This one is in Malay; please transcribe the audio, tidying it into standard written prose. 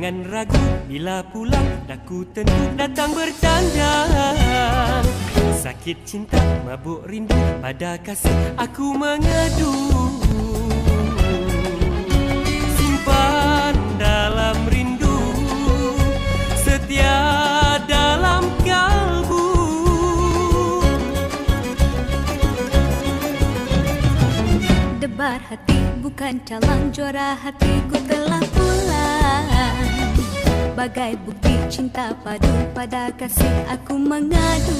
Jangan ragu bila pulang, daku tentu datang bertanya. Sakit cinta, mabuk rindu, pada kasih aku mengadu. Simpan dalam rindu, setia dalam kalbu. Debar hati bukan calang, juara hatiku telah pulang. Bagai bukti cinta padu, pada kasih aku mengadu.